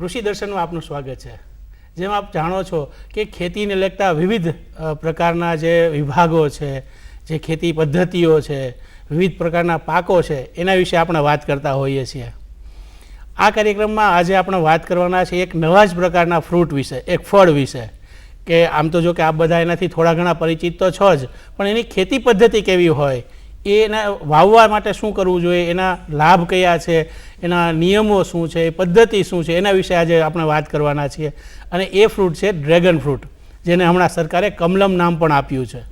કૃષિ દર્શનમાં આપનું સ્વાગત છે। જેમ આપ જાણો છો કે ખેતીને લગતા વિવિધ પ્રકારના જે વિભાગો છે, જે ખેતી પદ્ધતિઓ છે, વિવિધ પ્રકારના પાકો છે, એના વિશે આપણે વાત કરતા હોઈએ છીએ। આ કાર્યક્રમમાં આજે આપણે વાત કરવાના છે એક નવા જ પ્રકારના ફ્રૂટ વિશે, એક ફળ વિશે, કે આમ તો જો કે આપ બધા એનાથી થોડા ઘણા પરિચિત તો છો જ, પણ એની ખેતી પદ્ધતિ કેવી હોય, એના વાવવા માટે શું કરવું જોઈએ, એના લાભ કયા છે, એના નિયમો શું છે, એ પદ્ધતિ શું છે, એના વિશે આજે આપણે વાત કરવાના છીએ। અને એ ફ્રૂટ છે ડ્રેગન ફ્રૂટ, જેને હમણાં સરકારે કમલમ નામ પણ આપ્યું છે।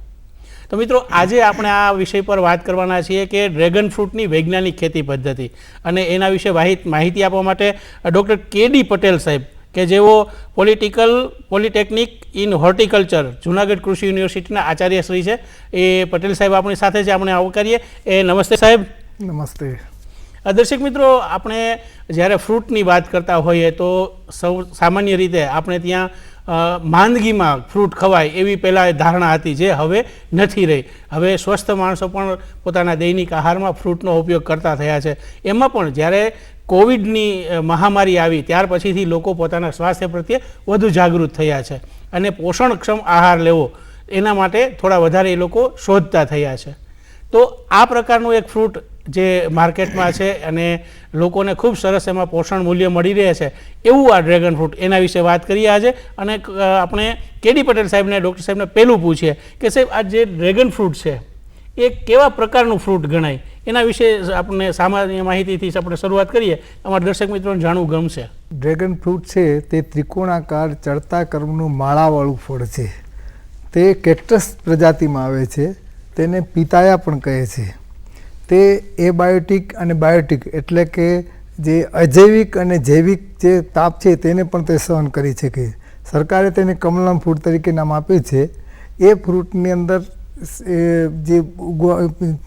તો મિત્રો, આજે આપણે આ વિષય પર વાત કરવાના છીએ કે ડ્રેગન ફ્રૂટની વૈજ્ઞાનિક ખેતી પદ્ધતિ, અને એના વિશે માહિતી આપવા માટે ડૉક્ટર કે.ડી. પટેલ સાહેબ, કે જેઓ પોલિટેકનિક ઇન હોર્ટિકલ્ચર જુનાગઢ કૃષિ યુનિવર્સિટીના આચાર્ય શ્રી છે। એ પટેલ સાહેબ આપણી સાથે છે, આપણે આવકારીએ। નમસ્તે સાહેબ। નમસ્તે। દર્શક મિત્રો, આપણે જ્યારે ફ્રૂટની વાત કરતા હોઈએ તો સામાન્ય રીતે આપણે ત્યાં માંદગીમાં ફ્રૂટ ખવાય એવી પહેલાં ધારણા હતી, જે હવે નથી રહી। હવે સ્વસ્થ માણસો પણ પોતાના દૈનિક આહારમાં ફ્રૂટનો ઉપયોગ કરતા થયા છે। એમાં પણ જ્યારે કોવિડની મહામારી આવી ત્યાર પછીથી લોકો પોતાના સ્વાસ્થ્ય પ્રત્યે વધુ જાગૃત થયા છે, અને પોષણક્ષમ આહાર લેવો એના માટે થોડા વધારે એ લોકો શોધતા થયા છે। તો આ પ્રકારનું એક ફ્રૂટ જે માર્કેટમાં છે અને લોકોને ખૂબ સરસ એમાં પોષણ મૂલ્ય મળી રહે છે, એવું આ ડ્રેગન ફ્રૂટ, એના વિશે વાત કરીએ આજે। અને આપણે કે.ડી. પટેલ સાહેબને, ડૉક્ટર સાહેબને પહેલું પૂછીએ કે સાહેબ, આ જે ડ્રેગન ફ્રૂટ છે એ કેવા પ્રકારનું ફ્રૂટ ગણાય, એના વિશે આપણે સામાન્ય માહિતીથી આપણે શરૂઆત કરીએ, અમારા દર્શક મિત્રોને જાણવું ગમશે। ડ્રેગન ફ્રૂટ છે તે ત્રિકોણાકાર ચડતા કર્મનું માળાવાળું ફળ છે। તે કેક્ટસ પ્રજાતિમાં આવે છે। તેને પિતાયા પણ કહે છે। તે એબાયોટિક અને બાયોટિક એટલે કે જે અજૈવિક અને જૈવિક જે તાપ છે તેને પણ તે સહન કરી શકે। સરકારે તેને કમલમ ફ્રૂટ તરીકે નામ આપ્યું છે। એ ફ્રૂટની અંદર જે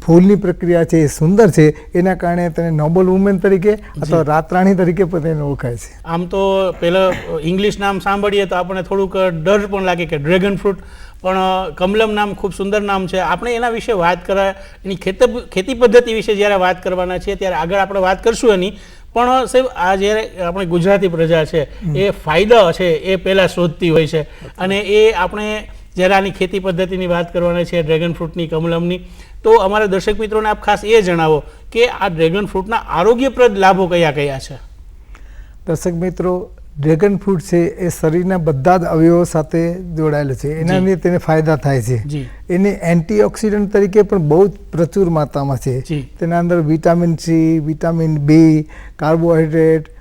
ફૂલની પ્રક્રિયા છે એ સુંદર છે, એના કારણે તેને નોબલ વુમેન તરીકે અથવા રાતરાણી તરીકે પણ તેને ઓળખાય છે। આમ તો પહેલાં ઇંગ્લિશ નામ સાંભળીએ તો આપણને થોડુંક ડર પણ લાગે કે ડ્રેગન ફ્રૂટ, પણ કમલમ નામ ખૂબ સુંદર નામ છે। આપણે એના વિશે વાત કરવા, એની ખેતી પદ્ધતિ વિશે જ્યારે વાત કરવાના છીએ ત્યારે આગળ આપણે વાત કરશું એની, પણ સાહેબ આ જ્યારે આપણે ગુજરાતી પ્રજા છે એ ફાયદા છે એ પહેલાં શોધતી હોય છે, અને એ આપણે જ્યારે આની ખેતી પદ્ધતિની વાત કરવાના છે ડ્રેગન ફ્રૂટની, કમલમની, તો અમારા દર્શક મિત્રોને આપ ખાસ એ જણાવો કે આ ડ્રેગન ફ્રૂટના આરોગ્યપ્રદ લાભો કયા કયા છે। દર્શક મિત્રો, ડ્રેગન ફ્રૂટ છે એ શરીરના બધા જ અવયવો સાથે જોડાયેલું છે। એના લીધે તેને ફાયદા થાય છે। એને એન્ટીઓક્સિડન્ટ તરીકે પણ બહુ જ પ્રચુર માત્રામાં છે। તેના અંદર vitamin C, vitamin B, carbohydrate,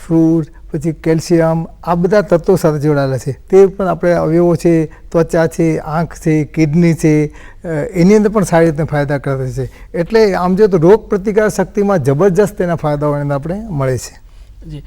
fruit, પછી કેલ્શિયમ, આ બધા તત્વો સાથે જોડાયેલા છે। તે પણ આપણે અવયવો છે, ત્વચા છે, આંખ છે, કિડની છે, એની અંદર પણ સારી રીતે ફાયદા કરે છે। એટલે આમ જો તો રોગ પ્રતિકાર શક્તિમાં જબરજસ્ત તેના ફાયદાઓ આપણે મળે છે। જી,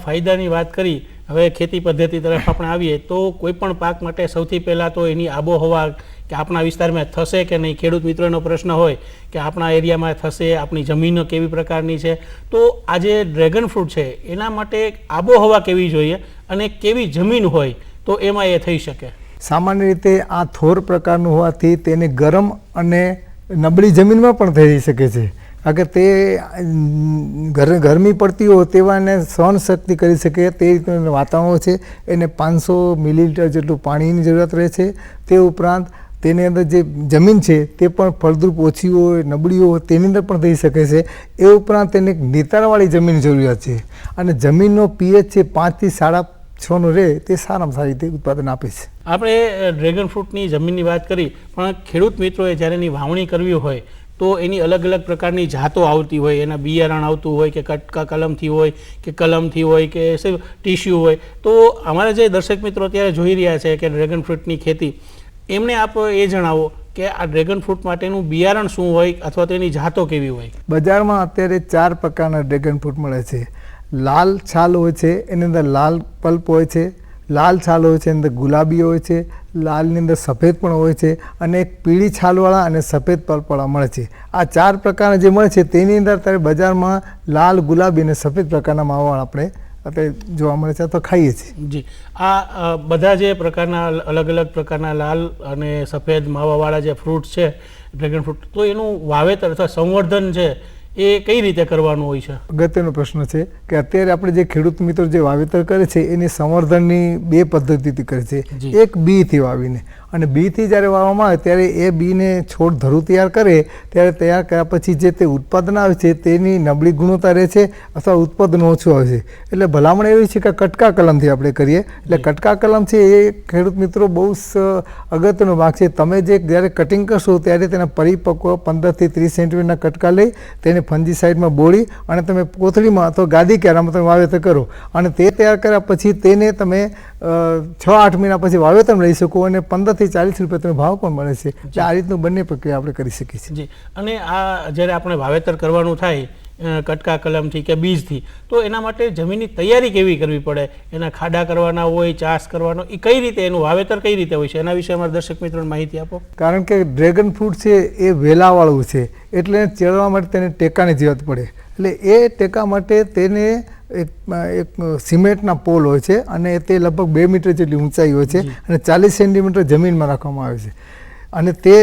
ફાયદાની વાત કરી। હવે ખેતી પદ્ધતિ તરફ આપણે આવીએ તો કોઈ પણ પાક માટે સૌથી પહેલાં તો એની આબોહવા, કે આપણા વિસ્તારમાં થશે કે નહીં, ખેડૂત મિત્રોનો પ્રશ્ન હોય કે આપણા એરિયામાં થશે, આપણી જમીનો કેવી પ્રકારની છે, તો આ જે ડ્રેગન ફ્રૂટ છે એના માટે આબોહવા કેવી જોઈએ અને કેવી જમીન હોય તો એમાં એ થઈ શકે। સામાન્ય રીતે આ થોર પ્રકારનું હોવાથી તેને ગરમ અને નબળી જમીનમાં પણ થઈ શકે છે, કારણ કે તે ગરમી પડતી હોય તેવા એને સહન શક્તિ કરી શકે તે રીતનું વાતાવરણ છે। એને 500 મિલીલીટર જેટલું પાણીની જરૂરત રહે છે। તે ઉપરાંત તેની અંદર જે જમીન છે તે પણ ફળદ્રુપ ઓછી હોય, નબળી હોય, તેની અંદર પણ થઈ શકે છે। એ ઉપરાંત તેને નીતાણવાળી જમીનની જરૂરિયાત છે, અને જમીનનો પીએચ છે 5 થી 6.5 રહે તે સારામાં સારી રીતે ઉત્પાદન આપે છે। આપણે ડ્રેગન ફ્રૂટની જમીનની વાત કરી, પણ ખેડૂત મિત્રોએ જ્યારે એની વાવણી કરવી હોય તો એની અલગ અલગ પ્રકારની જાતો આવતી હોય, એના બિયારણ આવતું હોય, કે કટકા કલમથી હોય, કે કલમથી હોય, કે ટીશ્યુ હોય, તો અમારા જે દર્શક મિત્રો અત્યારે જોઈ રહ્યા છે કે ડ્રેગન ફ્રૂટની ખેતી, એમને આપ એ જણાવો કે આ ડ્રેગન ફ્રૂટ માટેનું બિયારણ શું હોય અથવા તો એની જાતો કેવી હોય। બજારમાં અત્યારે 4 પ્રકારના ડ્રેગન ફ્રૂટ મળે છે। લાલ છાલ હોય છે, એની અંદર લાલ પલ્પ હોય છે, લાલ છાલ હોય છે, એની અંદર ગુલાબી હોય છે, લાલની અંદર સફેદ પણ હોય છે, અને એક પીળી છાલવાળા અને સફેદ પલ્પવાળા મળે છે। આ 4 પ્રકારના જે મળે છે તેની અંદર અત્યારે બજારમાં લાલ, ગુલાબી અને સફેદ પ્રકારના માવાવાળા આપણે અત્યારે જોવા મળે છે અથવા ખાઈએ છીએ। જી, આ બધા જે પ્રકારના અલગ અલગ પ્રકારના લાલ અને સફેદ માવાવાળા જે ફ્રૂટ છે ડ્રેગન ફ્રૂટ, તો એનું વાવેતર અથવા સંવર્ધન છે એ કઈ રીતે કરવાનું હોય છે? અગત્યનો પ્રશ્ન છે કે અત્યારે આપણે જે ખેડૂત મિત્રો જે વાવેતર કરે છે એની સંવર્ધનની બે પદ્ધતિથી કરે છે. એક બીથી વાવીને, અને બીથી જ્યારે વાવવામાં આવે ત્યારે એ બીને છોડ ધરું તૈયાર કરે ત્યારે તૈયાર કર્યા પછી જે તે ઉત્પાદન આવે છે તેની નબળી ગુણવત્તા રહે છે અથવા ઉત્પાદન ઓછું આવે છે. એટલે ભલામણ એવી છે કે કટકા કલમથી આપણે કરીએ. એટલે કટકા કલમ છે એ ખેડૂત મિત્રો બહુ અગત્યનો ભાગ છે. તમે જે જ્યારે કટિંગ કરશો ત્યારે તેના પરિપક્વ 15 થી 30 સેન્ટીમીટરના કટકા લઈ તેને ફંજીસાઇડમાં બોળી અને તમે કોથળીમાં અથવા ગાદી ક્યારામાં તમે વાવેતર કરો, અને તે તૈયાર કર્યા પછી તેને તમે 6-8 મહિના પછી વાવેતર લઈ શકો અને 15 થી 40 રૂપિયા તમે ભાવ પણ મળે છે. એટલે આ રીતનું બંને પ્રક્રિયા આપણે કરી શકીએ છીએ. જી. અને આ જ્યારે આપણે વાવેતર કરવાનું થાય કટકા કલમથી કે બીજથી, તો એના માટે જમીનની તૈયારી કેવી કરવી પડે? એના ખાડા કરવાના હોય, ચાસ કરવાનો, એ કઈ રીતે એનું વાવેતર કઈ રીતે હોય છે, એના વિશે અમારા દર્શક મિત્રોને માહિતી આપો. કારણ કે ડ્રેગન ફ્રૂટ છે એ વેલાવાળું છે, એટલે ચડવા માટે તેને ટેકાની જરૂરત પડે. એટલે એ ટેકા માટે તેને એક સિમેન્ટના પોલ હોય છે અને તે લગભગ 2 મીટર જેટલી ઊંચાઈ હોય છે અને 40 સેન્ટીમીટર જમીનમાં રાખવામાં આવે છે. અને તે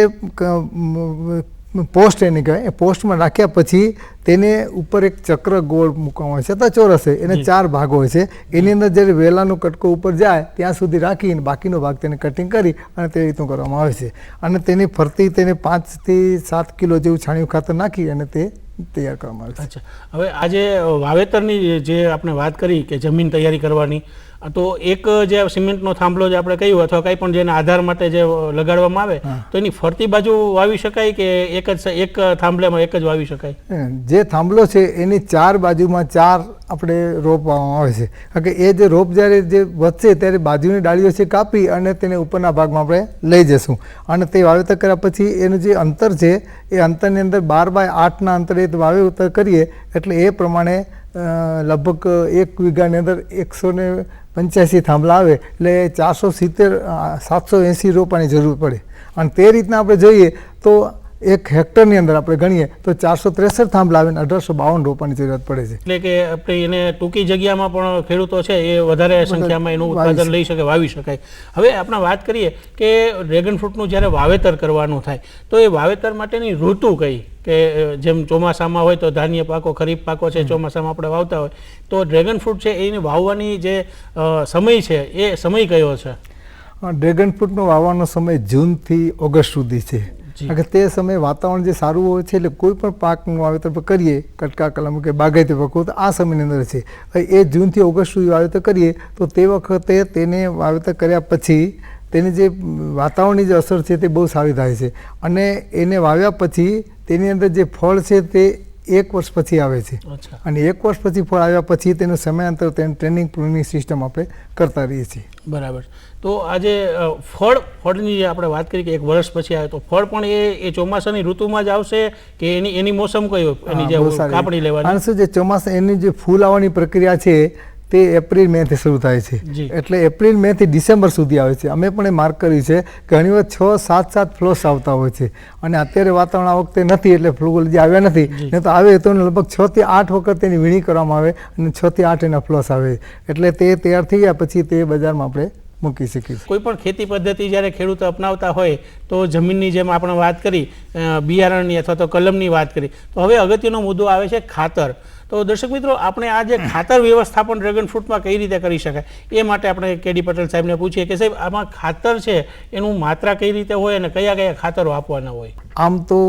પોસ્ટ એને કહેવાય. એ પોસ્ટમાં રાખ્યા પછી તેને ઉપર એક ચક્ર ગોળ મૂકવામાં આવે છે, છતાં ચોરસ છે, એને 4 ભાગો હોય છે. એની અંદર જ્યારે વેલાનો કટકો ઉપર જાય ત્યાં સુધી રાખીને બાકીનો ભાગ તેને કટિંગ કરી અને તે રીતનું કરવામાં આવે છે. અને તેની ફરતી તેને 5 થી 7 કિલો જેવું છાણિયું ખાતર નાખી અને તે તૈયાર કરવામાં આવે છે. અચ્છા, હવે આજે વાવેતરની જે આપણે વાત કરી કે જમીન તૈયારી કરવાની, તો એક જે સિમેન્ટનો થાંભલો જે આપણે કહ્યું અથવા કંઈ પણ જેના આધાર માટે જે લગાડવામાં આવે તો એની ફરતી બાજુ વાવી શકાય કે એક થાંભલામાં એક જ વાવી શકાય? જે થાંભલો છે એની 4 બાજુમાં 4 આપણે રોપ વાવવામાં આવે છે. કારણ કે એ જે રોપ જ્યારે જે વધશે ત્યારે બાજુની ડાળીઓ છે કાપી અને તેને ઉપરના ભાગમાં આપણે લઈ જશું. અને તે વાવેતર કર્યા પછી એનું જે અંતર છે એ અંતરની અંદર 12x8ના અંતરે વાવેતર કરીએ એટલે એ પ્રમાણે લગભગ 1 વીઘાની અંદર 185 થાંભલા આવે એટલે 780 રોપાની જરૂર પડે. અને તે રીતના આપણે જોઈએ તો 1 હેક્ટરની અંદર આપણે ગણીએ તો 463 થાંભલા આવે 1852 રોપાની જરૂરત પડે છે. એટલે કે આપણે એને ટૂંકી જગ્યામાં પણ ખેડૂતો છે એ વધારે સંખ્યામાં એનું ઉત્પાદન લઈ શકે, વાવી શકાય. હવે આપણે વાત કરીએ કે ડ્રેગન ફ્રૂટનું જ્યારે વાવેતર કરવાનું થાય તો એ વાવેતર માટેની ઋતુ કઈ? કે જેમ ચોમાસામાં હોય તો ધાન્ય પાકો, ખરીફ પાકો છે ચોમાસામાં આપણે વાવતા હોય, તો ડ્રેગન ફ્રૂટ છે એને વાવવાની જે સમય છે એ સમય કયો છે? ડ્રેગન ફ્રૂટનો વાવવાનો સમય જૂનથી ઓગસ્ટ સુધી છે. કારણ કે તે સમયે વાતાવરણ જે સારું હોય છે એટલે કોઈ પણ પાકનું વાવેતર કરીએ, કટકા કલમ કે બાગાયતી પાકો, તો આ સમયની અંદર છે. એ જૂનથી ઓગસ્ટ સુધી વાવેતર કરીએ તો તે વખતે તેને વાવેતર કર્યા પછી તેની જે વાતાવરણની જે અસર છે તે બહુ સારી થાય છે. અને એને વાવ્યા પછી તેની અંદર જે ફળ છે તે 1 વર્ષ પછી આવે છે. અને 1 વર્ષ પછી ફળ આવ્યા પછી તેનું સમયાંતર તેનું ટ્રેનિંગ પ્રૂનિંગ સિસ્ટમ આપણે કરતા રહીએ છીએ. બરાબર. તો આજે ફળની જે આપણે વાત કરી કે 1 વર્ષ પછી આવે, તો ફળ પણ એ ચોમાસાની ઋતુમાં જ આવશે કે એની મોસમ કઈ હોય એની જે કાપણી લેવાની? કારણ શું છે, ચોમાસા એની જે ફૂલ આવવાની પ્રક્રિયા છે તે એપ્રિલ મે થી શરૂ થાય છે. એટલે એપ્રિલ મે થી ડિસેમ્બર સુધી આવે છે. અમે પણ એ માર્ક કર્યું છે કે ઘણી વાર 6-7 ફ્લોસ આવતા હોય છે. અને અત્યારે વાતાવરણ આ વખતે નથી એટલે ફ્લોસ જે આવ્યા નથી, નહીં તો આવે તો લગભગ 6 થી 8 વખત તેની વીણી કરવામાં આવે અને 6 થી 8 એના ફ્લોસ આવે. એટલે તે તૈયાર થઈ ગયા પછી તે બજારમાં આપણે મૂકી શકીએ. કોઈ પણ ખેતી પદ્ધતિ જ્યારે ખેડૂતો અપનાવતા હોય તો જમીનની જેમ આપણે વાત કરી, બિયારણની અથવા તો કલમની વાત કરી, તો હવે અગત્યનો મુદ્દો આવે છે ખાતર. તો દર્શક મિત્રો, આપણે આ જે ખાતર વ્યવસ્થાપન ડ્રેગન ફ્રૂટમાં કઈ રીતે કરી શકાય એ માટે આપણે કેડી પટેલ સાહેબને પૂછીએ કે સાહેબ આમાં ખાતર છે એનું માત્રા કઈ રીતે હોય અને કયા કયા ખાતરો આપવાના હોય? આમ તો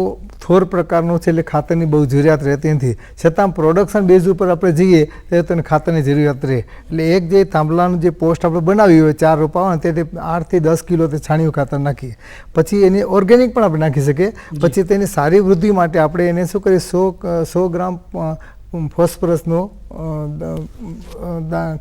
થોર પ્રકારનું છે એટલે ખાતરની બહુ જરૂરિયાત રહેતી નથી, છતાં પ્રોડક્શન બેઝ ઉપર આપણે જઈએ તો તેને ખાતરની જરૂરિયાત રહે. એટલે એક જે થાંભલાનું જે પોસ્ટ આપણે બનાવી હોય 4 રોપા હોય તે 8 થી 10 કિલો તે છાણિયું ખાતર નાખીએ. પછી એની ઓર્ગેનિક પણ આપણે નાખી શકીએ. પછી તેની સારી વૃદ્ધિ માટે આપણે એને શું કરીએ, 100 ગ્રામ ફોસ્ફરસનો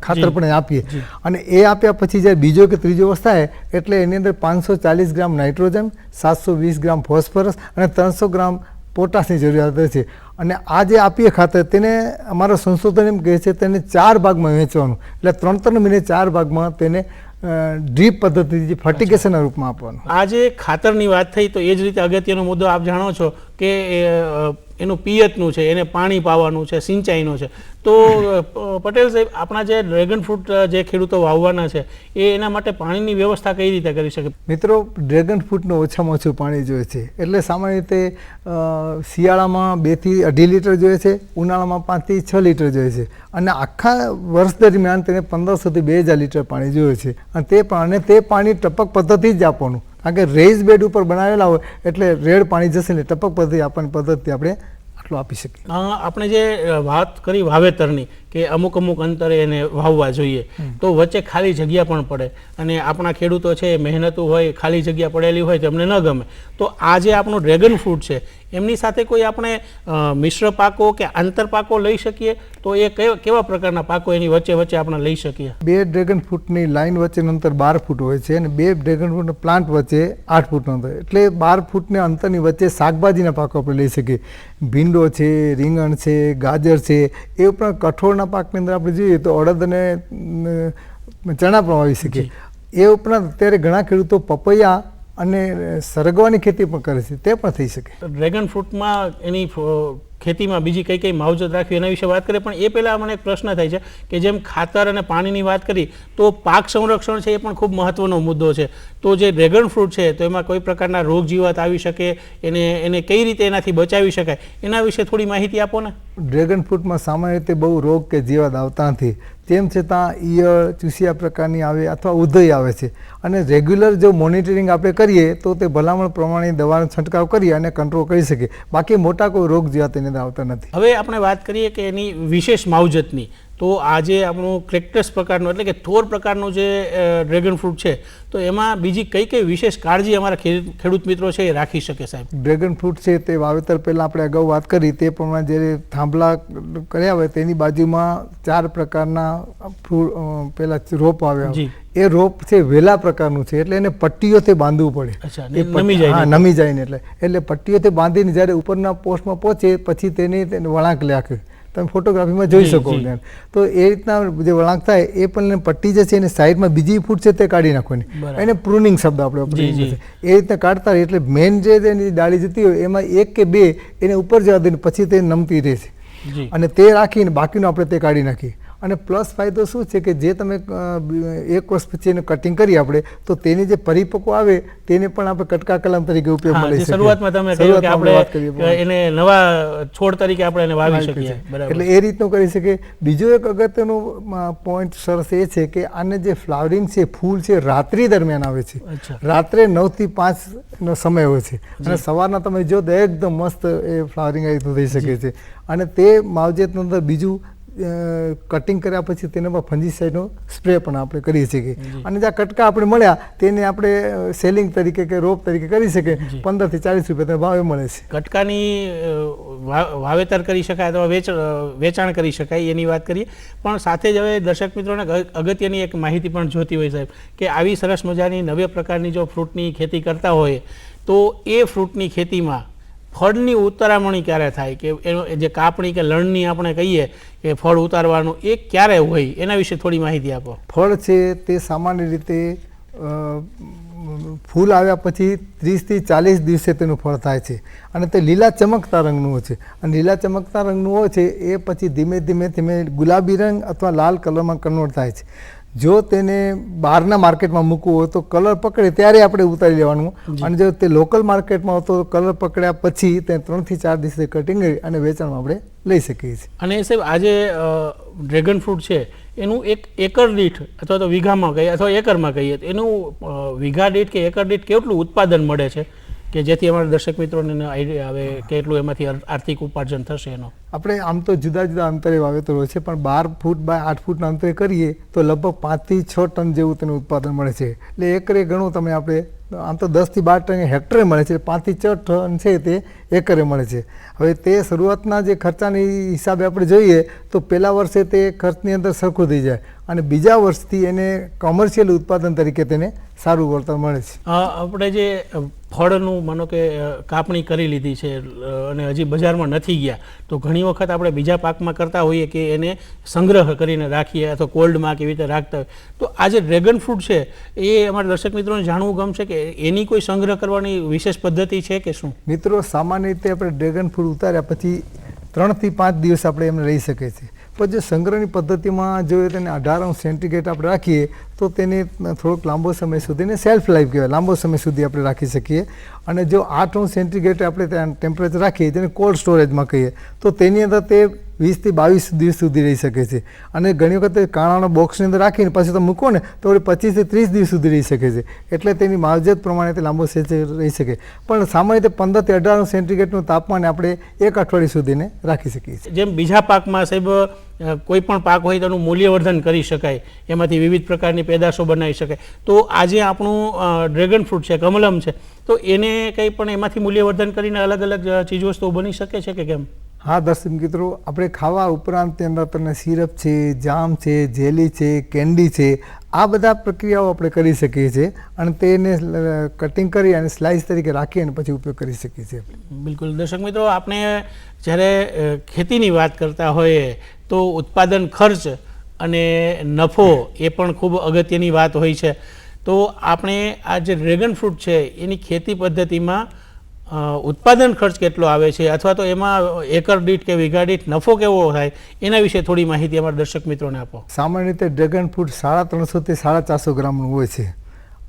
ખાતર પણ આપીએ. અને એ આપ્યા પછી જ્યારે બીજો કે ત્રીજો વર્ષ થાય એટલે એની અંદર 540 ગ્રામ નાઇટ્રોજન, 720 ગ્રામ ફોસ્ફરસ અને 300 ગ્રામ પોટાશની જરૂરિયાત રહે છે. અને આ જે આપીએ ખાતર તેને અમારો સંશોધન એમ કહે છે તેને 4 ભાગમાં વહેંચવાનું. એટલે 3-3 મહિને 4 ભાગમાં તેને ડ્રીપ પદ્ધતિ ફર્ટિગેશનના રૂપમાં આપવાનું. આ જે ખાતરની વાત થઈ તો એ જ રીતે અગત્યનો મુદ્દો આપ જાણો છો કે એનું પિયતનું છે, એને પાણી પાવાનું છે, સિંચાઈનું છે. તો પટેલ સાહેબ, આપણા જે ડ્રેગન ફ્રૂટ જે ખેડૂતો વાવવાના છે એ એના માટે પાણીની વ્યવસ્થા કઈ રીતે કરી શકે? મિત્રો, ડ્રેગન ફ્રૂટનું ઓછામાં ઓછું પાણી જોઈએ છે. એટલે સામાન્ય રીતે શિયાળામાં 2 થી 2.5 લીટર જોઈએ છે, ઉનાળામાં 5 થી 6 લીટર જોઈએ છે, અને આખા વર્ષ દરમિયાન તેને 1500 થી 2000 લીટર પાણી જોઈએ છે. અને તે પાણી ટપક પદ્ધતિ જ આપવાનું, કારણ કે રેઝ બેડ ઉપર બનાવેલા હોય એટલે રેડ પાણી જશે ને ટપક પદ્ધતિ આપવાની પદ્ધતિ આપણે આટલું આપી શકીએ. આપણે જે વાત કરી વાવેતરની કે અમુક અંતરે એને વાવવા જોઈએ, તો વચ્ચે ખાલી જગ્યા પણ પડે, અને આપણા ખેડૂતો છે મહેનતુ હોય, ખાલી જગ્યા પડેલી હોય તો એમને ન ગમે. તો આ જે આપણું ડ્રેગન ફ્રૂટ છે એમની સાથે કોઈ આપણે મિશ્ર પાકો કે આંતર પાકો લઈ શકીએ, તો એ કેવા પ્રકારના પાકો એની વચ્ચે આપણે લઈ શકીએ? 2 ડ્રેગન ફ્રૂટની લાઇન વચ્ચેનું અંતર 12 ફૂટ હોય છે, અને 2 ડ્રેગન ફ્રૂટના પ્લાન્ટ વચ્ચે 8 ફૂટનું અંતર, એટલે 12 ફૂટના અંતરની વચ્ચે શાકભાજીના પાકો આપણે લઈ શકીએ. ભીંડો છે, રીંગણ છે, ગાજર છે, એ ઉપરાંત કઠોળના પાકની અંદર આપણે જોઈએ તો અડદ અને ચણા પણ વાવી શકીએ. એ ઉપરાંત અત્યારે ઘણા ખેડૂતો પપૈયા અને સરગવાની ખેતી પણ કરે છે, તે પણ થઈ શકે. ડ્રેગન ફ્રૂટમાં એની ખેતીમાં બીજી કઈ કઈ માવજત રાખવી એના વિશે વાત કરીએ, પણ એ પહેલાં મને એક પ્રશ્ન થાય છે કે જેમ ખાતર અને પાણીની વાત કરી, તો પાક સંરક્ષણ છે એ પણ ખૂબ મહત્વનો મુદ્દો છે. તો જે ડ્રેગન ફ્રૂટ છે તો એમાં કોઈ પ્રકારના રોગ જીવાત આવી શકે, એને કઈ રીતે એનાથી બચાવી શકાય, એના વિશે થોડી માહિતી આપો ને. ડ્રેગન ફ્રૂટમાં સામાન્ય રીતે બહુ રોગ કે જીવાત આવતા નથી, તેમ છતાં ઈયળ, ચૂસિયા પ્રકારની આવે અથવા ઉધઈ આવે છે, અને રેગ્યુલર જો મોનિટરિંગ આપણે કરીએ તો તે ભલામણ પ્રમાણે દવાનો છંટકાવ કરી અને કંટ્રોલ કરી શકીએ. બાકી મોટા કોઈ રોગ જીવાત એની અંદર આવતા નથી. હવે આપણે વાત કરીએ કે એની વિશેષ માવજતની, તો આજે આપણું ક્રેક્ટસ પ્રકારનું એટલે કે થોર પ્રકારનું જે ડ્રેગન ફ્રૂટ છે, તો એમાં બીજી કઈ કઈ વિશેષ કાળજી અમારા ખેડૂત મિત્રો છે એ રાખી શકે સાહેબ? ડ્રેગન ફ્રૂટ છે તે વાવેતર પહેલાં આપણે અગાઉ વાત કરી તે પ્રમાણે જે થાંભલા કર્યા હોય તેની બાજુમાં 4 પ્રકારના પેલા રોપ આવ્યા, એ રોપ છે વેલા પ્રકારનું છે, એટલે એને પટ્ટીઓથી બાંધવું પડે. નમી જાય ને એટલે પટ્ટીઓથી બાંધીને જ્યારે ઉપરના પોસ્ટમાં પહોંચે પછી તેને વળાંક રાખે. તમે ફોટોગ્રાફીમાં જોઈ શકો. તો એ રીતના જે વળાંક થાય એ પણ પટ્ટી જે છે એને સાઈડમાં બીજી ફૂટ છે તે કાઢી નાખવાની, એને પ્રૂનિંગ શબ્દ આપણે એ રીતના કાઢતા રહીએ. એટલે મેઇન જે એની ડાળી જતી હોય એમાં 1 કે 2 એને ઉપર જવા દઈને પછી તે નમતી રહે છે, અને તે રાખીને બાકીનું આપણે તે કાઢી નાખીએ. અને પ્લસ ફાયદો શું છે કે જે તમે 1 વર્ષ પછી એને કટિંગ કરી આપણે તો તેની જે પરિપક્વ આવે તેને પણ આપણે કટકા કલમ તરીકે ઉપયોગ મળે છે. શરૂઆતમાં તમે કહ્યું કે આપણે એને નવા છોડ તરીકે આપણે એને વાવી શકીએ, એટલે એ રીતનું કરી શકીએ. બીજો એક અગત્યનું પોઈન્ટ સરસ એ છે કે આને જે ફ્લાવરિંગ છે, ફૂલ છે, રાત્રિ દરમિયાન આવે છે. રાત્રે 9 થી 5 નો સમય હોય છે, અને સવારના તમે જો તો એકદમ મસ્ત એ ફ્લાવરિંગ થઈ શકે છે. અને તે માવજતની અંદર બીજું કટિંગ કર્યા પછી તેના પર ફંજીસાઇડનો સ્પ્રે પણ આપણે કરીએ છીએ, અને જ્યાં કટકા આપણે મળ્યા તેને આપણે સેલિંગ તરીકે કે રોપ તરીકે કરી શકીએ. 15 થી 40 રૂપિયા ભાવે મળે છે. કટકાની વાવેતર કરી શકાય અથવા વેચાણ કરી શકાય એની વાત કરીએ, પણ સાથે જ હવે દર્શક મિત્રોને અગત્યની એક માહિતી પણ જોતી હોય સાહેબ, કે આવી સરસ મજાની નવી પ્રકારની જો ફ્રૂટની ખેતી કરતા હોય તો એ ફ્રૂટની ખેતીમાં ફળની ઉતારામણી ક્યારે થાય, કે એનો જે કાપણી કે લણણી આપણે કહીએ કે ફળ ઉતારવાનું, એ ક્યારે હોય એના વિશે થોડી માહિતી આપો. ફળ છે તે સામાન્ય રીતે ફૂલ આવ્યા પછી 30 થી 40 દિવસે તેનું ફળ થાય છે, અને તે લીલા ચમકતા રંગનું હોય છે. અને લીલા ચમકતા રંગનું હોય છે એ પછી ધીમે ધીમે ગુલાબી રંગ અથવા લાલ કલરમાં કન્વર્ટ થાય છે. જો તેને બહારના માર્કેટમાં મૂકવું હોય તો કલર પકડે ત્યારે આપણે ઉતારી લેવાનું, અને જો તે લોકલ માર્કેટમાં હોય તો કલર પકડ્યા પછી તે 3 થી 4 દિવસે કટિંગ કરી અને વેચાણમાં આપણે લઈ શકીએ છીએ. અને સાહેબ આજે ડ્રેગન ફ્રૂટ છે એનું એક એકર દીઠ અથવા તો વીઘામાં કહીએ અથવા એકરમાં કહીએ તો એનું વીઘા દીઠ કે એકર દીઠ કેટલું ઉત્પાદન મળે છે, કે જેથી અમારા દર્શક મિત્રોને આઈડિયા આવે કે એટલું એમાંથી આર્થિક ઉપાર્જન થશે એનો? આપણે આમ તો જુદા જુદા અંતરે વાવેતર હોય છે, પણ 12 ફૂટ બાય 8 ફૂટના અંતરે કરીએ તો લગભગ 5 થી 6 ટન જેવું તેનું ઉત્પાદન મળે છે. એટલે એકરે ઘણું તમે આપણે આમ તો 10 થી 12 ટન હેક્ટરે મળે છે, 5 થી 6 ટન છે તે એકરે મળે છે. હવે તે શરૂઆતના જે ખર્ચાની હિસાબે આપણે જોઈએ તો પહેલા વર્ષે તે ખર્ચની અંદર સરખું થઈ જાય, અને બીજા વર્ષથી એને કોમર્શિયલ ઉત્પાદન તરીકે તેને સારું વળતર મળે છે. આપણે જે ફળનું માનો કે કાપણી કરી લીધી છે અને હજી બજારમાં નથી ગયા, તો ઘણી વખત આપણે બીજા પાકમાં કરતા હોઈએ કે એને સંગ્રહ કરીને રાખીએ અથવા કોલ્ડમાં કેવી રીતે રાખતા હોય. તો આ જે ડ્રેગન ફ્રૂટ છે એ અમારા દર્શક મિત્રોને જાણવું ગમશે કે એની કોઈ સંગ્રહ કરવાની વિશેષ પદ્ધતિ છે કે શું? મિત્રો, સામાન્ય રીતે આપણે ડ્રેગન ફ્રૂટ ઉતાર્યા પછી 3 થી 5 દિવસ આપણે એમને રહી શકે છે. પણ જો સંગ્રહની પદ્ધતિમાં જોઈએ તેને 18 સેન્ટીગ્રેડ આપણે રાખીએ તો તેને થોડોક લાંબો સમય સુધી, એને સેલ્ફ લાઈફ કહેવાય, લાંબો સમય સુધી આપણે રાખી શકીએ. અને જો 8 સેન્ટીગ્રેડ આપણે ત્યાં ટેમ્પરેચર રાખીએ જેને કોલ્ડ સ્ટોરેજમાં કહીએ તો તેની અંદર તે 20 થી 22 દિવસ સુધી રહી શકે છે. અને ઘણી વખત કાણાના બોક્સની અંદર રાખીને પછી તમે મૂકો ને તો 25 થી 30 દિવસ સુધી રહી શકે છે. એટલે તેની માવજત પ્રમાણે તે લાંબો રહી શકે. પણ સામાન્ય રીતે 15 થી 18 સેન્ટીગ્રેડનું તાપમાન આપણે 1 અઠવાડિયા સુધીને રાખી શકીએ છીએ. જેમ બીજા પાકમાં સાહેબ કોઈ પણ પાક હોય તેનું મૂલ્યવર્ધન કરી શકાય, એમાંથી વિવિધ પ્રકારની પેદાશો બનાવી શકાય, તો આજે આપણું ડ્રેગન ફ્રૂટ છે, કમલમ છે, તો એને કંઈ પણ એમાંથી મૂલ્યવર્ધન કરીને અલગ અલગ ચીજવસ્તુઓ બની શકે છે કે કેમ? હા દર્શક મિત્રો, આપણે ખાવા ઉપરાંત તેની અંદર તમને સિરપ છે, જામ છે, જેલી છે, કેન્ડી છે, આ બધા પ્રક્રિયાઓ આપણે કરી શકીએ છીએ અને તેને કટિંગ કરી અને સ્લાઇસ તરીકે રાખી અને પછી ઉપયોગ કરી શકીએ છીએ. બિલકુલ. દર્શક મિત્રો, આપણે જ્યારે ખેતીની વાત કરતા હોઈએ તો ઉત્પાદન ખર્ચ અને નફો એ પણ ખૂબ અગત્યની વાત હોય છે. તો આપણે આ જે ડ્રેગન ફ્રૂટ છે એની ખેતી પદ્ધતિમાં ઉત્પાદન ખર્ચ કેટલો આવે છે અથવા તો એમાં એકર દીઠ કે વીઘા દીઠ નફો કેવો થાય એના વિશે થોડી માહિતી અમારા દર્શક મિત્રોને આપો. સામાન્ય રીતે ડ્રેગન ફ્રૂટ 350 થી 450 ગ્રામનું હોય છે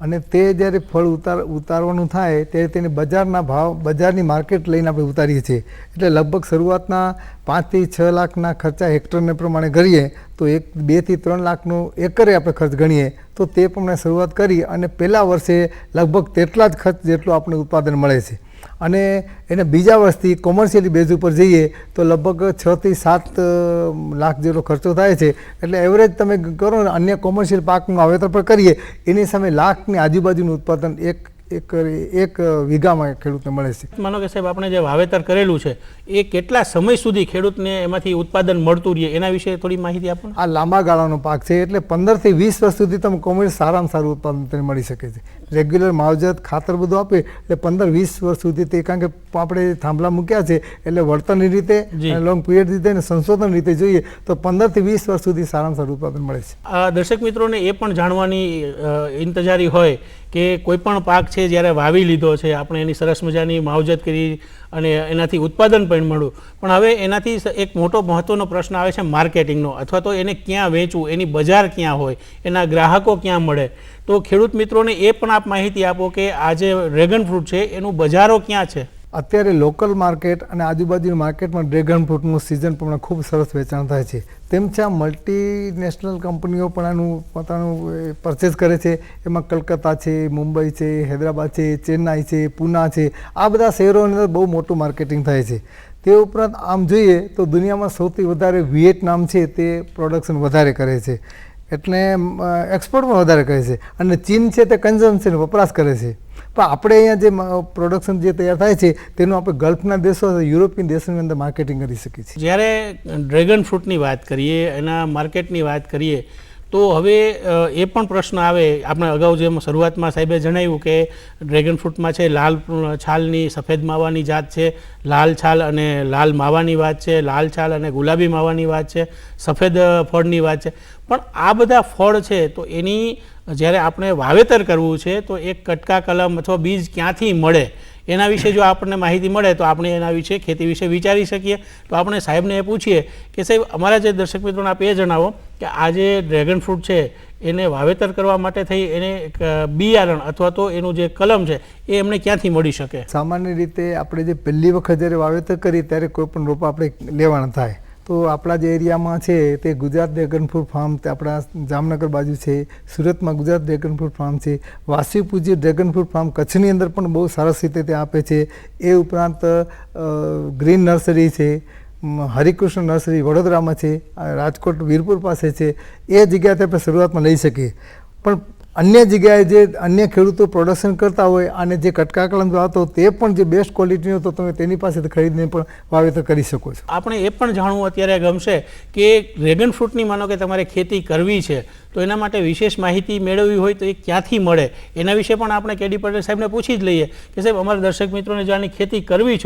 અને તે જ્યારે ફળ ઉતારવાનું થાય ત્યારે તેને બજારના ભાવ, બજારની માર્કેટ લઈને આપણે ઉતારીએ છીએ. એટલે લગભગ શરૂઆતના 5 થી 6 લાખના ખર્ચા હેક્ટરને પ્રમાણે કરીએ તો 2 થી 3 લાખનો એકરે આપણે ખર્ચ ગણીએ તો તે પ્રમાણે શરૂઆત કરી અને પહેલા વર્ષે લગભગ તેટલા જ ખર્ચ જેટલું આપણે ઉત્પાદન મળે છે. અને એને બીજા વર્ષથી કોમર્શિયલી બેઝ ઉપર જઈએ તો લગભગ 6 થી 7 લાખ જેટલો ખર્ચો થાય છે. એટલે એવરેજ તમે કરો ને અન્ય કોમર્શિયલ પાકનું વાવેતર પણ કરીએ એની સામે લાખની આજુબાજુનું ઉત્પાદન એક વીઘામાં ખેડૂતને મળે છે. માનો કે સાહેબ આપણે જે વાવેતર કરેલું છે એ કેટલા સમય સુધી ખેડૂતને એમાંથી ઉત્પાદન મળતું રહે એના વિશે થોડી માહિતી આપો. આ લાંબા ગાળાનો પાક છે એટલે 15 થી 20 વર્ષ સુધી તમે કોમર્શિયલ સારામાં સારું ઉત્પાદન તેને મળી શકે છે. રેગ્યુલર માવજત ખાતર બધું આપે એટલે 15-20 વર્ષ સુધી તે, કારણ કે આપણે થાંભલા મૂક્યા છે એટલે વળતરની રીતે લોંગ પીરિયડ રીતે અને સંશોધન રીતે જોઈએ તો 15 થી 20 વર્ષ સુધી સારામાં સારું ઉત્પાદન મળે છે. દર્શક મિત્રોને એ પણ જાણવાની ઇંતજારી હોય કે કોઈ પણ પાક છે જ્યારે વાવી લીધો છે આપણે એની સરસ મજાની માવજત કરી અને એનાથી ઉત્પાદન પણ મળ્યું, પણ હવે એનાથી એક મોટો મહત્ત્વનો પ્રશ્ન આવે છે માર્કેટિંગનો, અથવા તો એને ક્યાં વેચવું, એની બજાર ક્યાં હોય, એના ગ્રાહકો ક્યાં મળે. તો ખેડૂત મિત્રોને એ પણ આપ માહિતી આપો કે આ જે ડ્રેગન ફ્રૂટ છે એનું બજારો ક્યાં છે. અત્યારે લોકલ માર્કેટ અને આજુબાજુની માર્કેટમાં ડ્રેગન ફ્રૂટનું સિઝન પ્રમાણે ખૂબ સરસ વેચાણ થાય છે. તેમ છતાં મલ્ટીનેશનલ કંપનીઓ પણ આનું પોતાનું પરચેઝ કરે છે. એમાં કલકત્તા છે, મુંબઈ છે, હૈદરાબાદ છે, ચેન્નાઈ છે, પૂના છે, આ બધા શહેરોની અંદર બહુ મોટું માર્કેટિંગ થાય છે. તે ઉપરાંત આમ જોઈએ તો દુનિયામાં સૌથી વધારે વિયેટનામ છે તે પ્રોડક્શન વધારે કરે છે, એટલે એક્સપોર્ટ પણ વધારે કરે છે. અને ચીન છે તે કન્ઝમ્પશન વપરાશ કરે છે. પણ આપણે અહીંયા જે પ્રોડક્શન જે તૈયાર થાય છે તેનું આપણે ગલ્ફના દેશો, યુરોપિયન દેશોની અંદર માર્કેટિંગ કરી શકીએ છીએ. જ્યારે ડ્રેગન ફ્રૂટની વાત કરીએ, એના માર્કેટની વાત કરીએ તો હવે એ પણ પ્રશ્ન આવે, આપણે અગાઉ જેમ શરૂઆતમાં સાહેબે જણાવ્યું કે ડ્રેગન ફ્રૂટમાં છે લાલ છાલની સફેદ માવાની જાત છે, લાલ છાલ અને લાલ માવાની વાત છે, લાલ છાલ અને ગુલાબી માવાની વાત છે, સફેદ ફળની વાત છે. પણ આ બધા ફળ છે તો એની જ્યારે આપણે વાવેતર કરવું છે તો એક કટકા કલમ અથવા બીજ ક્યાંથી મળે એના વિશે જો આપણને માહિતી મળે તો આપણે એના વિશે ખેતી વિશે વિચારી શકીએ. તો આપણે સાહેબને એ પૂછીએ કે સાહેબ અમારા જે દર્શક મિત્રોને આપ એ જણાવો કે આ જે ડ્રેગન ફ્રૂટ છે એને વાવેતર કરવા માટે થઈ એને બિયારણ અથવા તો એનું જે કલમ છે એ એમને ક્યાંથી મળી શકે. સામાન્ય રીતે આપણે જે પહેલી વખત જ્યારે વાવેતર કરી ત્યારે કોઈ પણ રોપા આપણે લેવાના થાય તો આપણા જે એરિયામાં છે તે ગુજરાત ડ્રેગન ફ્રૂટ ફાર્મ તે આપણા જામનગર બાજુ છે, સુરતમાં ગુજરાત ડ્રેગન ફ્રૂટ ફાર્મ છે, વાસી પૂજ્ય ડ્રેગન ફ્રૂટ ફાર્મ કચ્છની અંદર પણ બહુ સરસ રીતે તે આપે છે. એ ઉપરાંત ગ્રીન નર્સરી છે, હરિકૃષ્ણ નર્સરી વડોદરામાં છે, રાજકોટ વીરપુર પાસે છે. એ જગ્યાથી આપણે શરૂઆતમાં લઈ શકીએ. પણ અન્ય જગ્યાએ જે અન્ય ખેડૂતો પ્રોડક્શન કરતા હોય અને જે કટકા કલમ આવતો તે પણ જે બેસ્ટ ક્વોલિટીનો તો તમે તેની પાસેથી ખરીદીને પણ વાવેતર કરી શકો છો. આપણે એ પણ જાણવું અત્યારે ગમશે કે ડ્રેગન ફ્રૂટની માનો કે તમારે ખેતી કરવી છે તો એના માટે વિશેષ માહિતી મેળવવી હોય તો એ ક્યાંથી મળે એના વિશે પણ આપણે કેડી પટેલ સાહેબને પૂછી જ લઈએ કે સાહેબ અમારા દર્શક મિત્રોને જો આની ખેતી કરવી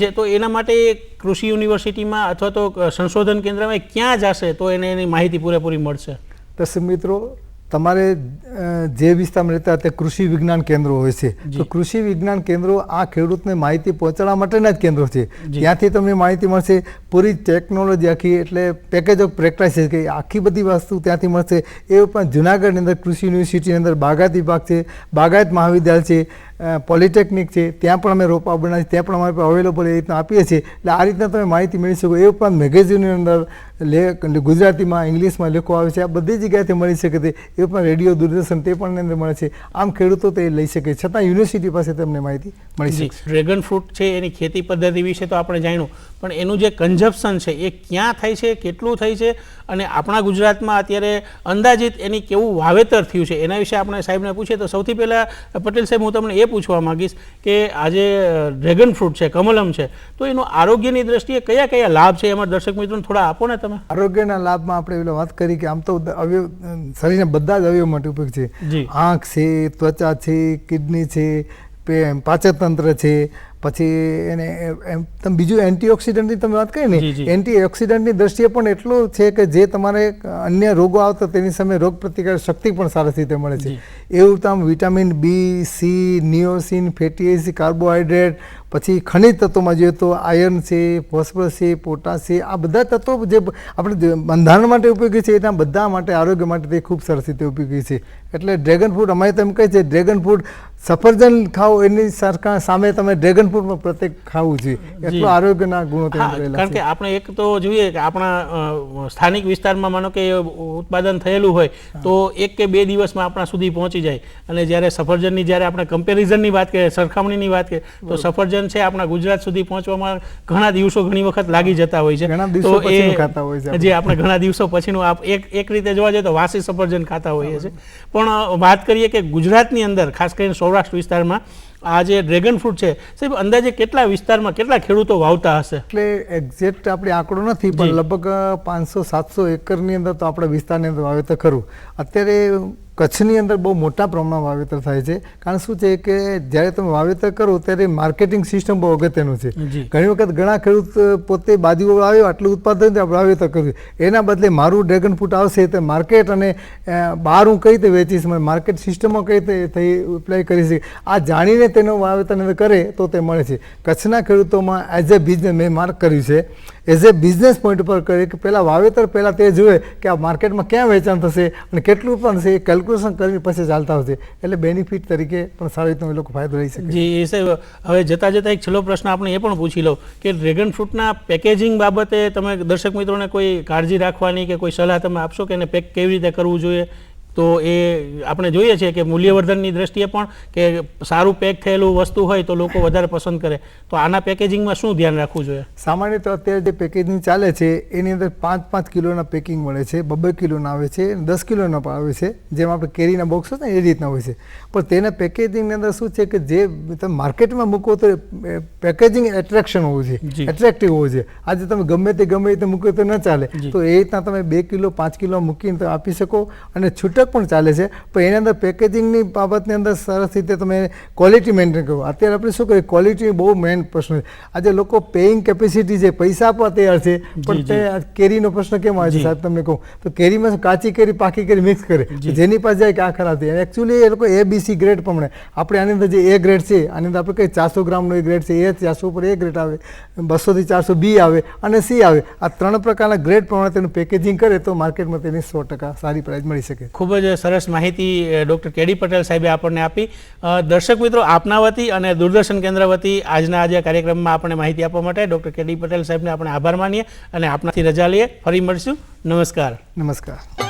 છે તો એના માટે કૃષિ યુનિવર્સિટીમાં અથવા તો સંશોધન કેન્દ્રમાં ક્યાં જશે તો એને એની માહિતી પૂરેપૂરી મળશે? દર્શક મિત્રો, તમારે જે વિસ્તારમાં રહેતા તે કૃષિ વિજ્ઞાન કેન્દ્રો હોય છે તો કૃષિ વિજ્ઞાન કેન્દ્રો આ ખેડૂતને માહિતી પહોંચાડવા માટેના જ કેન્દ્રો છે. ત્યાંથી તમને માહિતી મળશે. પૂરી ટેકનોલોજી આખી એટલે પેકેજ ઓફ પ્રેક્ટિસ કે આખી બધી વસ્તુ ત્યાંથી મળશે. એ ઉપરાંત જુનાગઢની અંદર કૃષિ યુનિવર્સિટીની અંદર બાગાયત વિભાગ છે, બાગાયત મહાવિદ્યાલય છે, પોલિટેકનિક છે, ત્યાં પણ અમે રોપા બનાવીએ, ત્યાં પણ અમારી પાસે અવેલેબલ એ રીતના આપીએ છીએ. એટલે આ રીતના તમે માહિતી મેળવી શકો. એ ઉપરાંત મેગેઝિનની અંદર ગુજરાતીમાં ઇંગ્લિશમાં લેખો આવે છે, આ બધી જગ્યાએથી મળી શકે છે. એ ઉપરાંત રેડિયો દૂરદર્શન તે પણ અંદર મળે છે. આમ ખેડૂતો તે લઈ શકે, છતાં યુનિવર્સિટી પાસે તમને માહિતી મળી શકે. ડ્રેગન ફ્રૂટ છે એની ખેતી પદ્ધતિ વિશે તો આપણે જાણ્યું, પણ એનું જે કન્ઝપ્શન છે એ ક્યાં થાય છે, કેટલું થાય છે અને આપણા ગુજરાતમાં અત્યારે અંદાજિત એની કેવું વાવેતર થયું છે એના વિશે આપણે સાહેબને પૂછીએ. તો સૌથી પહેલાં પટેલ સાહેબ, હું તમને એ પૂછવા માંગીશ કે આ જે ડ્રેગન ફ્રૂટ છે, કમલમ છે, તો એનો આરોગ્યની દ્રષ્ટિએ કયા કયા લાભ છે અમારા દર્શક મિત્રોને થોડા આપો ને તમે. આરોગ્યના લાભમાં આપણે વાત કરી કે આમ તો અવયવ શરીરના બધા જ અવયવ માટે ઉપયોગ છે. આંખ છે, ત્વચા છે, કિડની છે, પાચનતંત્ર છે, પછી એને તમે બીજું એન્ટીઓક્સિડન્ટની તમે વાત કરી ને, એન્ટીઓક્સિડન્ટની દ્રષ્ટિએ પણ એટલું છે કે જે તમારે અન્ય રોગો આવતા તેની સામે રોગ પ્રતિકારક શક્તિ પણ સારી રીતે મળે છે. એવું તમે vitamin B, C, niacin, fatty acid, carbohydrate, પછી ખનિજ તત્વોમાં જોઈએ તો આયર્ન છે, ફોસ્ફરસ છે, પોટાશ છે, આ બધા તત્વો જે આપણે બંધારણ માટે ઉપયોગી છે એના બધા માટે આરોગ્ય માટે તે ખૂબ સરસ રીતે ઉપયોગી છે. એટલે ડ્રેગન ફ્રૂટ અમારે તેમ કહે છે ડ્રેગન ફ્રૂટ સફરજન ખાઓ એની સરકાર સામે તમે ડ્રેગન ફ્રૂટમાં પ્રત્યેક ખાવું જોઈએ. એટલું આરોગ્યના ગુણો કારણ કે આપણે એક તો જોઈએ કે આપણા સ્થાનિક વિસ્તારમાં માનો કે ઉત્પાદન થયેલું હોય તો 1 કે 2 દિવસમાં આપણા સુધી પહોંચી જાય. અને જ્યારે સફરજનની જ્યારે આપણે કમ્પેરિઝનની વાત કરીએ, સરખામણીની વાત કરીએ તો સફરજન છે આપણા ગુજરાત સુધી પહોંચવામાં ઘણા દિવસો ઘણી વખત લાગી જતા હોય છે. તો એ જે આપણે ઘણા દિવસો પછીનું એક રીતે જોવા જઈએ તો વાસી સફરજન ખાતા હોઈએ છીએ. પણ વાત કરીએ કે ગુજરાતની અંદર ખાસ કરીને સૌરાષ્ટ્ર વિસ્તારમાં આ જે ડ્રેગન ફ્રૂટ છે સાહેબ અંદાજે કેટલા વિસ્તારમાં કેટલા ખેડૂતો વાવતા હશે? એટલે એક્ઝેક્ટ આપણે આંકડો નથી, પણ લગભગ 500-700 એકરની અંદર તો આપણા વિસ્તારની અંદર વાવેતર ખરું. અત્યારે કચ્છની અંદર બહુ મોટા પ્રમાણમાં વાવેતર થાય છે. કારણ શું છે કે જ્યારે તમે વાવેતર કરો ત્યારે માર્કેટિંગ સિસ્ટમ બહુ અગત્યનું છે. ઘણી વખત ઘણા ખેડૂત પોતે બાજુ આવ્યો આટલું ઉત્પાદન વાવેતર કર્યું, એના બદલે મારું ડ્રેગન ફ્રૂટ આવશે તો માર્કેટ અને બહાર હું કઈ રીતે વેચીશ, માર્કેટ સિસ્ટમમાં કઈ રીતે થઈ એપ્લાય કરી શકે, આ જાણીને તેનો વાવેતર કરે તો તે મળે છે. કચ્છના ખેડૂતોમાં એઝ એ બિઝનેસ મેં માર્ક કર્યું છે, એઝ એ બિઝનેસ પોઈન્ટ ઉપર કરીએ કે પહેલાં વાવેતર પહેલાં તે જોઈએ કે આ માર્કેટમાં ક્યાં વેચાણ થશે અને કેટલું પણ છે એ કેલ્ક્યુલેશન કરીને પછી ચાલતા હશે. એટલે બેનિફિટ તરીકે પણ સારી રીતનો એ લોકો ફાયદો લઈ શકે. જી એ સાહેબ, હવે જતાં એક છેલ્લો પ્રશ્ન આપણે એ પણ પૂછી લો કે ડ્રેગન ફ્રૂટના પેકેજિંગ બાબતે તમે દર્શક મિત્રોને કોઈ કાળજી રાખવાની કે કોઈ સલાહ તમે આપશો કે એને પેક કેવી રીતે કરવું જોઈએ? તો એ આપણે જોઈએ છીએ કે મૂલ્યવર્ધનની દ્રષ્ટિએ પણ કે સારું પેક થયેલું વસ્તુ હોય તો લોકો વધારે પસંદ કરે, તો આના પેકેજિંગમાં શું ધ્યાન રાખવું જોઈએ? સામાન્ય તો અત્યારે જે પેકેજિંગ ચાલે છે એની અંદર 5-5 કિલોના પેકિંગ મળે છે, 2 કિલોના આવે છે, 10 કિલોના પણ આવે છે, જેમ આપણે કેરીના બોક્સ હોય ને એ રીતના હોય છે. પણ તેના પેકેજિંગની અંદર શું છે કે જે તમે માર્કેટમાં મૂકો તો પેકેજિંગ એટ્રેક્શન હોવું જોઈએ, એટ્રેક્ટિવ હોવું જોઈએ. આજે તમે ગમે તે મૂકો તો ન ચાલે, તો એ રીતના તમે 2 કિલો 5 કિલો મૂકીને તમે આપી શકો અને છૂટક પણ ચાલે છે. પણ એની અંદર પેકેજિંગની બાબતની અંદર સરસ રીતે તમે ક્વોલિટી મેન્ટેન કરો. અત્યારે આપણે શું કરીએ, ક્વોલિટી બહુ મેઇન પ્રશ્ન છે. આજે લોકો પેઇંગ કેપેસિટી છે, પૈસા આપવા તૈયાર છે, પણ તે કેરીનો પ્રશ્ન કેમ આવે છે સાહેબ તમને કહું તો કેરીમાં કાચી કેરી પાકી કેરી મિક્સ કરે, જેની પાસે જાય કે આ ખરાબ થઈ. એકચ્યુઅલી એ લોકો ABC ગ્રેડ પ્રમાણે આપણે આની અંદર જે A ગ્રેડ છે આની અંદર આપણે કઈ 400 ગ્રામનો એ ગ્રેડ છે, એ 400 પર A ગ્રેડ આવે, 200 થી 400 B આવે અને C આવે. આ 3 પ્રકારના ગ્રેડ પ્રમાણે તેનું પેકેજિંગ કરે તો માર્કેટમાં તેની 100% સારી પ્રાઇસ મળી શકે. ખૂબ જ સરસ માહિતી ડૉક્ટર કેડી પટેલ સાહેબે આપણને આપી. દર્શક મિત્રો, આપના વતી અને દૂરદર્શન કેન્દ્ર વતી આજના આજે કાર્યક્રમમાં આપણે માહિતી આપવા માટે ડૉક્ટર કેડી પટેલ સાહેબને આપણે આભાર માનીએ અને આપનાથી રજા લઈએ. ફરી મળીશું. નમસ્કાર. નમસ્કાર.